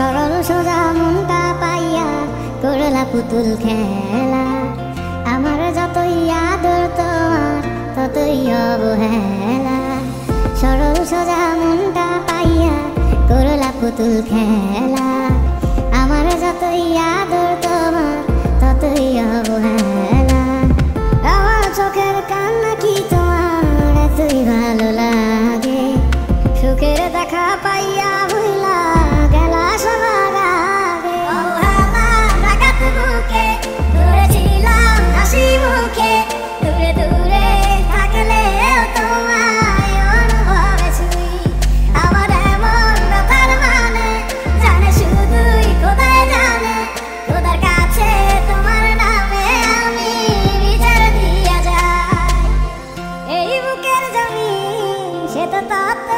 সরল সোজা মনটা পাইয়া করলা পুতুল খেলা। আমার যতই আদর তোমার ততই অবহেলা। সরল সোজা মনটা পাইয়া করলা পুতুল খেলা। আমার যতই আদর তোমার ততই অবহেলা। আমার চোখের কান্না কি তোমার এতই ভালো লাগে? সুখের দেখা পাইয়া হইলা গেলা সবার আগে। অবহেলা ডাকাত বুকে ধরেছিলাম হাসি মুখে, দূরে দূরে থাকলেও তোমায় অনুভবে ছুঁই। আমার এমন ব্যথার মানে জানে শুধুই খোদাই জানে। খোদার কাছে তোমার নামে আমি বিচার দিয়া যাই। এই বুকের জমি সে তো তত